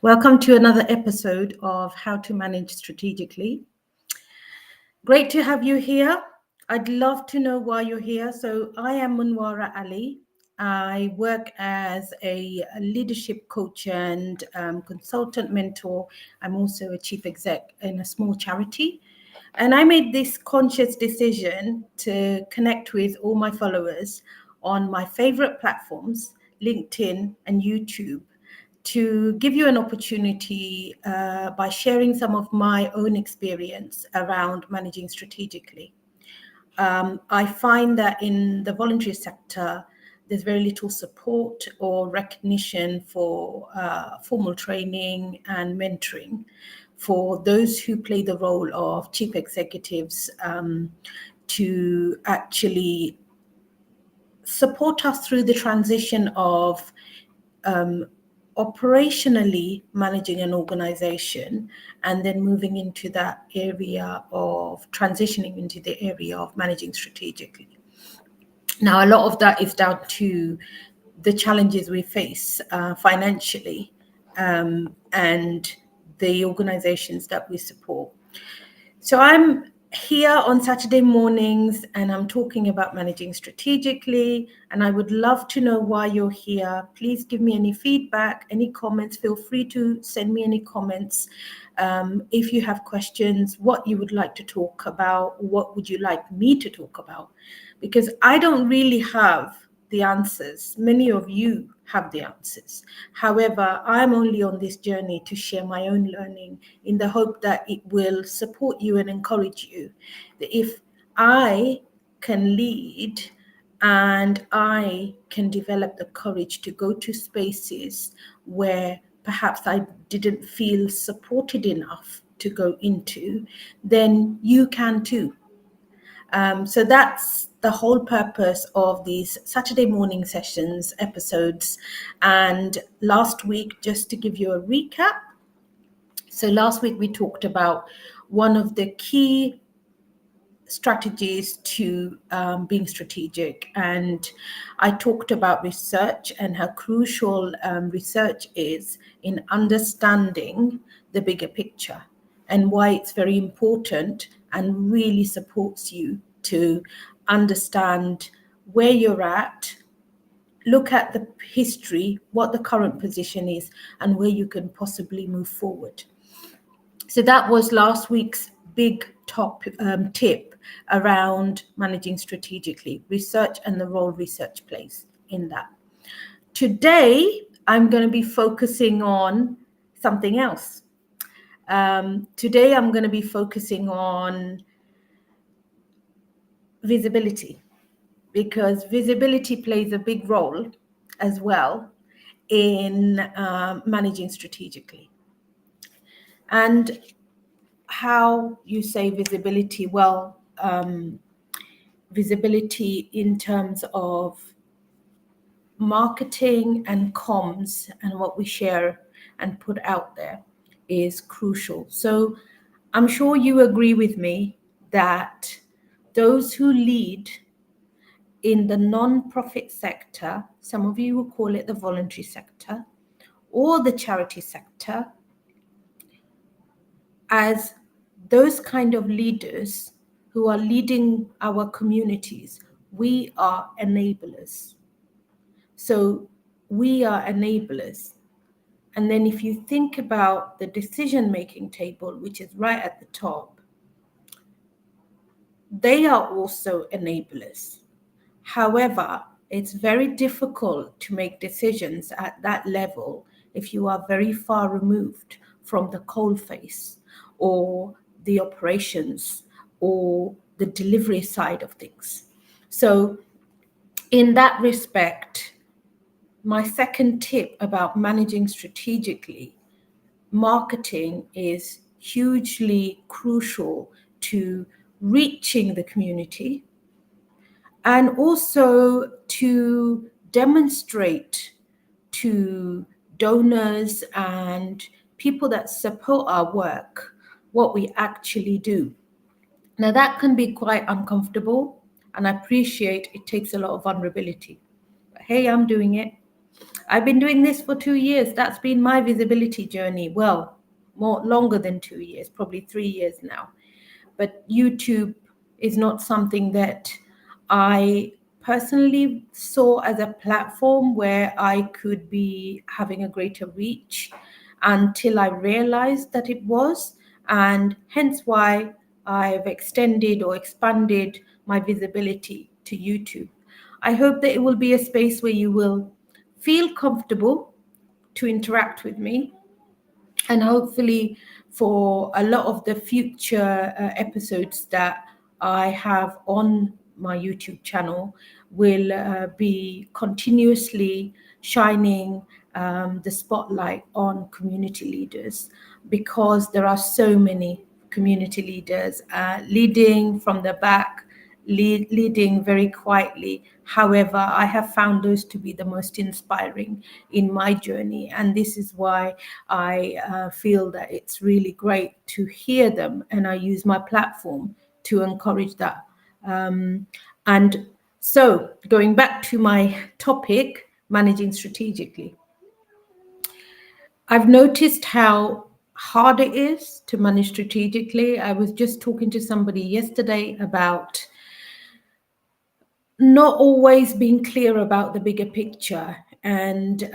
Welcome to another episode of How to Manage Strategically. Great to have you here. I'd love to know why you're here. So, I am Munwara Ali. I work as a leadership coach and consultant mentor. I'm also a chief exec in a small charity. And I made this conscious decision to connect with all my followers on my favorite platforms, LinkedIn and YouTube, to give you an opportunity by sharing some of my own experience around managing strategically. I find that in the voluntary sector, there's very little support or recognition for formal training and mentoring for those who play the role of chief executives to actually support us through the transition of operationally managing an organization and then moving into that area of transitioning into the area of managing strategically. Now, a lot of that is down to the challenges we face financially and the organizations that we support. So I'm here on Saturday mornings and I'm talking about managing strategically, and I would love to know why you're here. Please give me any feedback, any comments. Feel free to send me any comments. If you have questions, what you would like to talk about, what would you like me to talk about? Because I don't really have the answers. Many of you have the answers. However, I'm only on this journey to share my own learning in the hope that it will support you and encourage you. That if I can lead and I can develop the courage to go to spaces where perhaps I didn't feel supported enough to go into, then you can too. So that's the whole purpose of these Saturday morning sessions episodes. And last week, just to give you a recap, so last week we talked about one of the key strategies to being strategic, and I talked about research and how crucial research is in understanding the bigger picture and why it's very important and really supports you to understand where you're at, look at the history, what the current position is, and where you can possibly move forward. So that was last week's big top tip around managing strategically, research and the role research plays in that. Today, I'm going to be focusing on something else. Today, I'm going to be focusing on visibility, because visibility plays a big role as well in managing strategically. And how you say visibility? Well, visibility in terms of marketing and comms and what we share and put out there is crucial. So I'm sure you agree with me that those who lead in the non-profit sector, some of you will call it the voluntary sector or the charity sector, as those kind of leaders who are leading our communities, we are enablers. So we are enablers. And then if you think about the decision-making table, which is right at the top, they are also enablers. However, it's very difficult to make decisions at that level if you are very far removed from the coalface or the operations or the delivery side of things. So in that respect, my second tip about managing strategically, marketing is hugely crucial to reaching the community and also to demonstrate to donors and people that support our work what we actually do. Now, that can be quite uncomfortable, and I appreciate it takes a lot of vulnerability. But hey, I'm doing it. I've been doing this for 2 years. That's been my visibility journey. Well, more longer than 2 years, probably 3 years now. But YouTube is not something that I personally saw as a platform where I could be having a greater reach until I realized that it was, and hence why I've extended or expanded my visibility to YouTube. I hope that it will be a space where you will feel comfortable to interact with me, and hopefully for a lot of the future episodes that I have on my YouTube channel will be continuously shining the spotlight on community leaders, because there are so many community leaders leading from the back, leading very quietly. However, I have found those to be the most inspiring in my journey. And this is why I feel that it's really great to hear them. And I use my platform to encourage that. And so, going back to my topic, managing strategically, I've noticed how hard it is to manage strategically. I was just talking to somebody yesterday about not always being clear about the bigger picture. And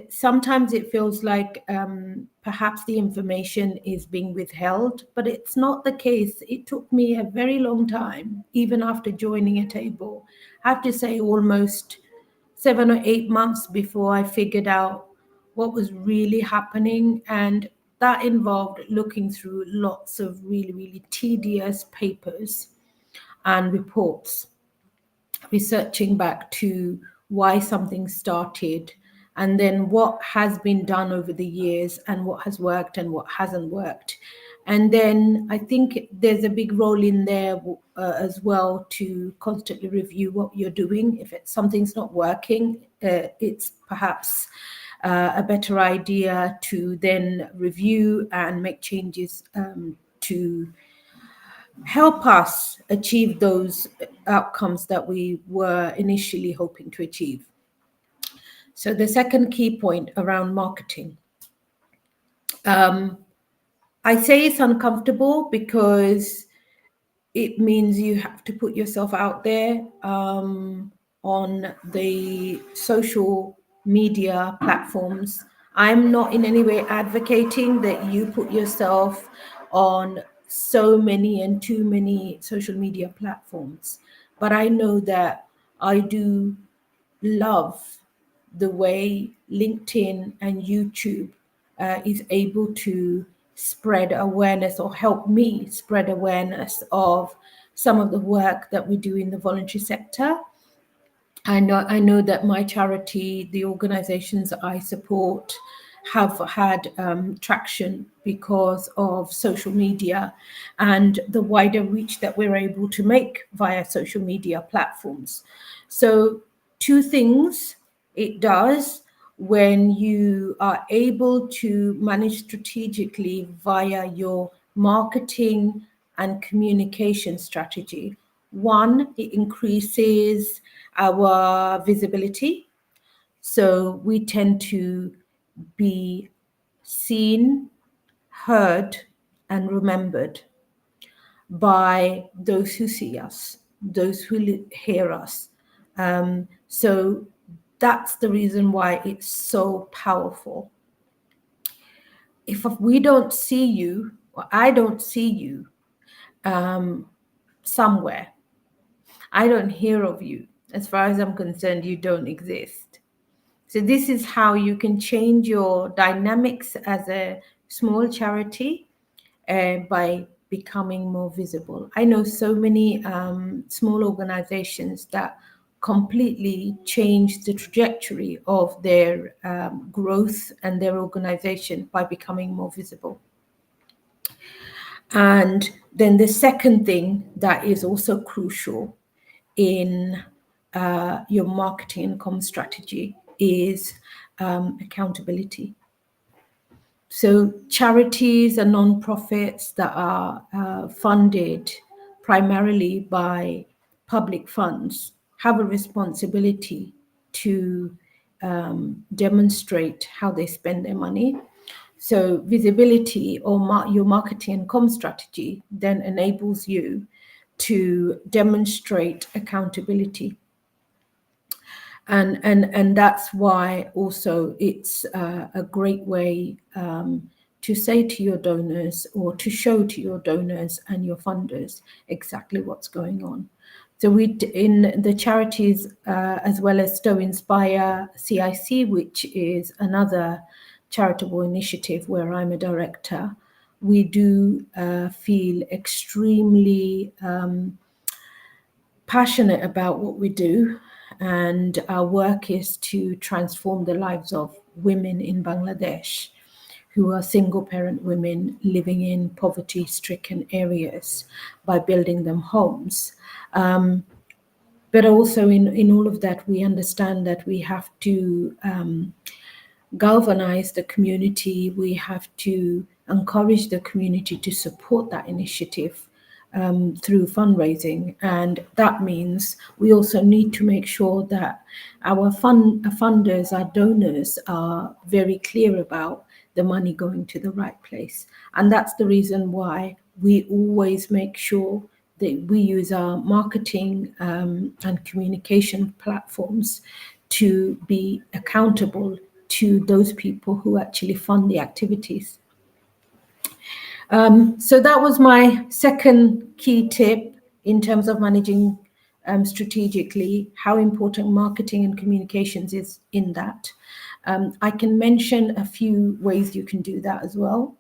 sometimes it feels like perhaps the information is being withheld, but it's not the case. It took me a very long time, even after joining a table. I have to say, almost 7 or 8 months before I figured out what was really happening. And that involved looking through lots of really, really tedious papers and reports, researching back to why something started, and then what has been done over the years, and what has worked and what hasn't worked. And then I think there's a big role in there as well, to constantly review what you're doing. If something's not working, it's perhaps a better idea to then review and make changes to help us achieve those outcomes that we were initially hoping to achieve. So the second key point around marketing, I say it's uncomfortable because it means you have to put yourself out there on the social media platforms. I'm not in any way advocating that you put yourself on so many and too many social media platforms, but I know that I do love the way LinkedIn and YouTube is able to spread awareness, or help me spread awareness of some of the work that we do in the voluntary sector. I know that my charity, the organizations I support, have had traction because of social media and the wider reach that we're able to make via social media platforms. So, two things it does when you are able to manage strategically via your marketing and communication strategy. One, it increases our visibility. So we tend to be seen, heard, and remembered by those who see us, those who hear us. So that's the reason why it's so powerful. If we don't see you, or I don't see you somewhere, I don't hear of you, as far as I'm concerned, you don't exist. So this is how you can change your dynamics as a small charity by becoming more visible. I know so many small organizations that completely changed the trajectory of their growth and their organization by becoming more visible. And then the second thing that is also crucial in your marketing and comm strategy is accountability. So charities and non-profits that are funded primarily by public funds have a responsibility to demonstrate how they spend their money. So visibility or your marketing and comm strategy then enables you to demonstrate accountability. And that's why also it's a great way to say to your donors, or to show to your donors and your funders exactly what's going on. So we, in the charities, as well as Stowe Inspire CIC, which is another charitable initiative where I'm a director, we do feel extremely passionate about what we do, and our work is to transform the lives of women in Bangladesh who are single parent women living in poverty stricken areas by building them homes. But also in all of that, we understand that we have to galvanize the community. We have to encourage the community to support that initiative through fundraising. And that means we also need to make sure that our funders, our donors, are very clear about the money going to the right place. And that's the reason why we always make sure that we use our marketing and communication platforms to be accountable to those people who actually fund the activities. So that was my second key tip in terms of managing strategically, how important marketing and communications is in that. I can mention a few ways you can do that as well.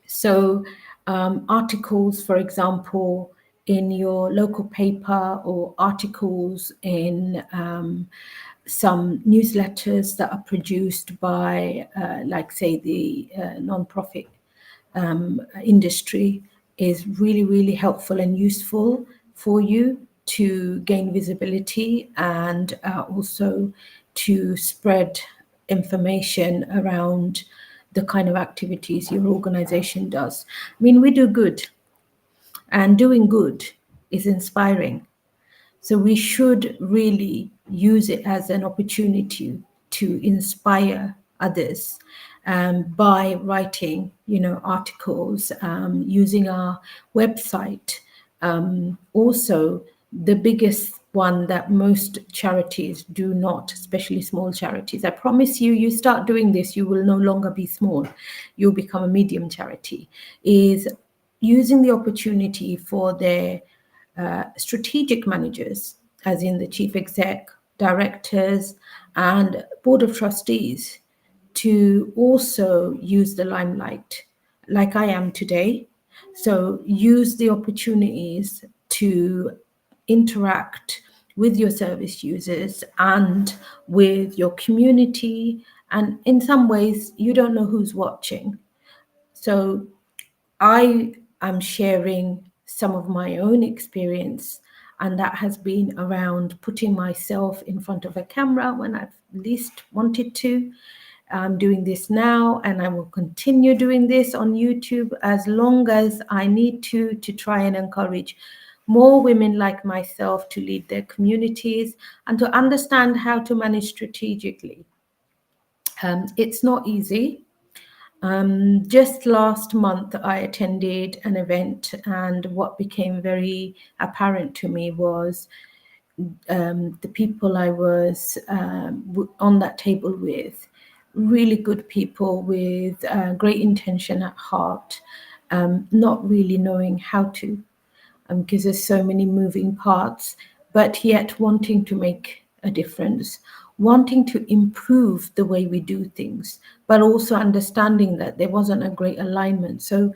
So articles, for example, in your local paper, or articles in some newsletters that are produced by, like, say, the non-profit industry, is really, really helpful and useful for you to gain visibility, and also to spread information around the kind of activities your organization does. I mean, we do good, and doing good is inspiring. So we should really use it as an opportunity to inspire others by writing, articles, using our website. Also, the biggest one that most charities do not, especially small charities, I promise you, you start doing this, you will no longer be small, you'll become a medium charity, is using the opportunity for their strategic managers, as in the chief exec, directors, and board of trustees, to also use the limelight, like I am today. So use the opportunities to interact with your service users and with your community. And in some ways, you don't know who's watching. So I am sharing some of my own experience, and that has been around putting myself in front of a camera when I've least wanted to. I'm doing this now, and I will continue doing this on YouTube as long as I need to try and encourage more women like myself to lead their communities and to understand how to manage strategically. It's not easy. Just last month, I attended an event, and what became very apparent to me was the people I was on that table with, really good people with great intention at heart, not really knowing how to, because there's so many moving parts, but yet wanting to make a difference, wanting to improve the way we do things, but also understanding that there wasn't a great alignment. So,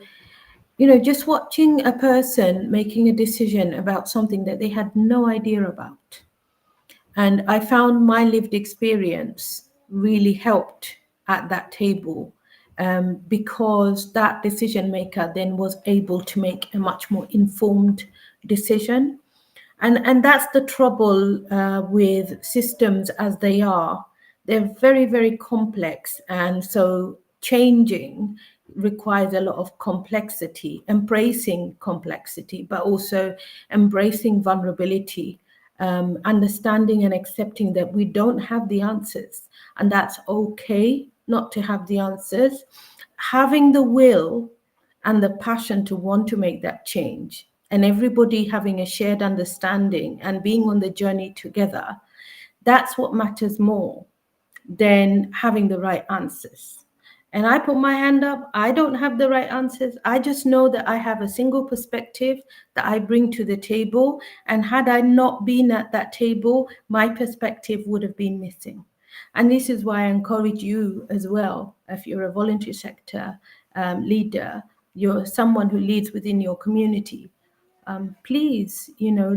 just watching a person making a decision about something that they had no idea about. And I found my lived experience really helped at that table, because that decision maker then was able to make a much more informed decision. And that's the trouble with systems as they are. They're very, very complex. And so changing requires a lot of complexity, embracing complexity, but also embracing vulnerability understanding and accepting that we don't have the answers, and that's okay not to have the answers. Having the will and the passion to want to make that change, and everybody having a shared understanding and being on the journey together, that's what matters more than having the right answers. And I put my hand up. I don't have the right answers. I just know that I have a single perspective that I bring to the table. And had I not been at that table, my perspective would have been missing. And this is why I encourage you as well. If you're a voluntary sector leader, you're someone who leads within your community, please,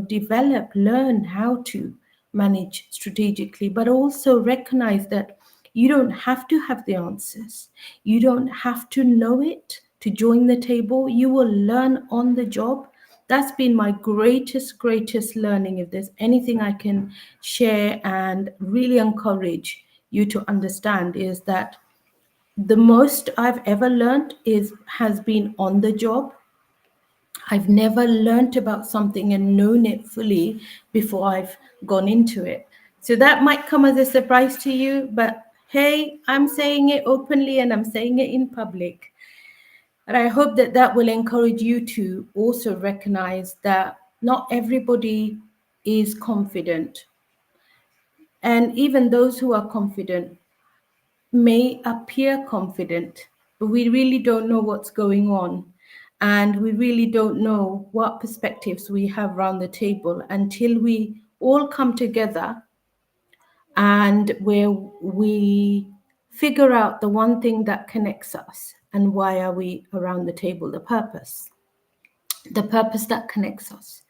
develop, learn how to manage strategically, but also recognize that you don't have to have the answers. You don't have to know it to join the table. You will learn on the job. That's been my greatest learning. If there's anything I can share and really encourage you to understand, is that the most I've ever learned has been on the job. I've never learnt about something and known it fully before I've gone into it. So that might come as a surprise to you, but hey, I'm saying it openly and I'm saying it in public. And I hope that that will encourage you to also recognize that not everybody is confident. And even those who are confident may appear confident, but we really don't know what's going on. And we really don't know what perspectives we have around the table until we all come together and where we figure out the one thing that connects us and why are we around the table, the purpose that connects us.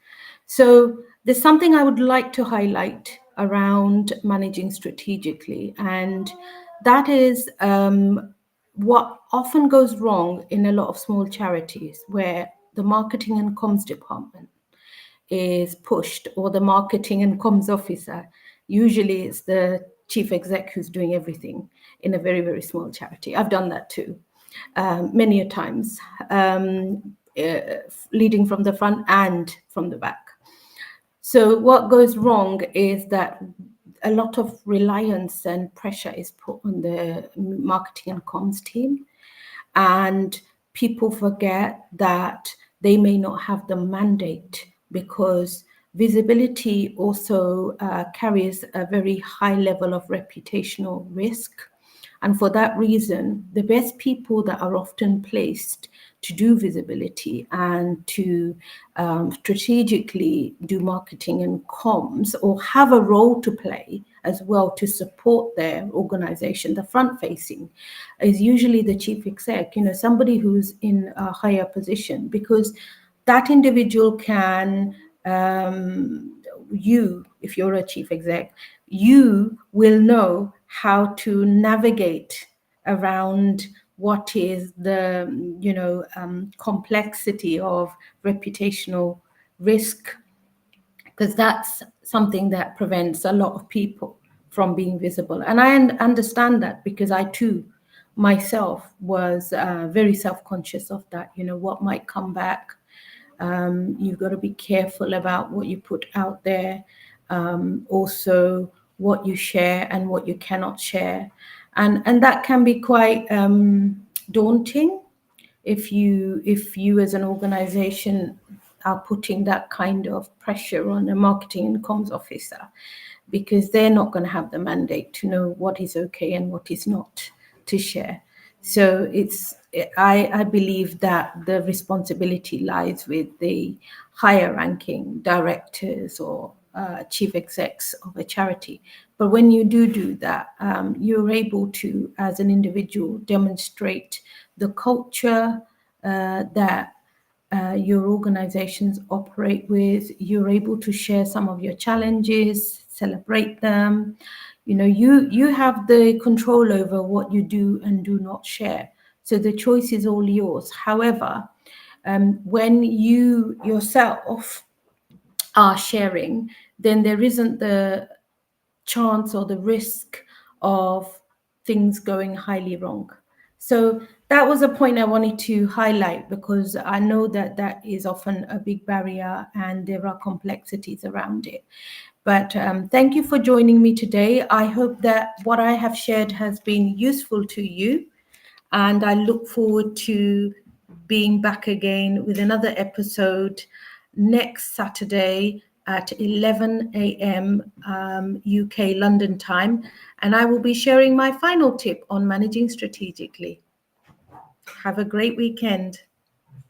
So there's something I would like to highlight around managing strategically, and that is what often goes wrong in a lot of small charities where the marketing and comms department is pushed, or the marketing and comms officer. Usually it's the chief exec who's doing everything in a very small charity. I've done that too, many a times, leading from the front and from the back. So what goes wrong is that a lot of reliance and pressure is put on the marketing and comms team, and people forget that they may not have the mandate, because visibility also carries a very high level of reputational risk. And for that reason, the best people that are often placed to do visibility and to strategically do marketing and comms, or have a role to play as well to support their organization, the front facing, is usually the chief exec, somebody who's in a higher position, because that individual can, if you're a chief exec, you will know how to navigate around what is the complexity of reputational risk, because that's something that prevents a lot of people from being visible. And I understand that, because I too myself was very self-conscious of that, what might come back. You've got to be careful about what you put out there, also what you share and what you cannot share, and that can be quite daunting if you as an organization are putting that kind of pressure on a marketing and comms officer, because they're not going to have the mandate to know what is okay and what is not to share. So I believe that the responsibility lies with the higher ranking directors or chief execs of a charity. But when you do that, you're able to, as an individual, demonstrate the culture that your organizations operate with. You're able to share some of your challenges, celebrate them. You have the control over what you do and do not share. So the choice is all yours. However, when you yourself are sharing, then there isn't the chance or the risk of things going highly wrong. So that was a point I wanted to highlight, because I know that that is often a big barrier and there are complexities around it. But thank you for joining me today. I hope that what I have shared has been useful to you, and I look forward to being back again with another episode next Saturday at 11 a.m. UK London time, and I will be sharing my final tip on managing strategically. Have a great weekend.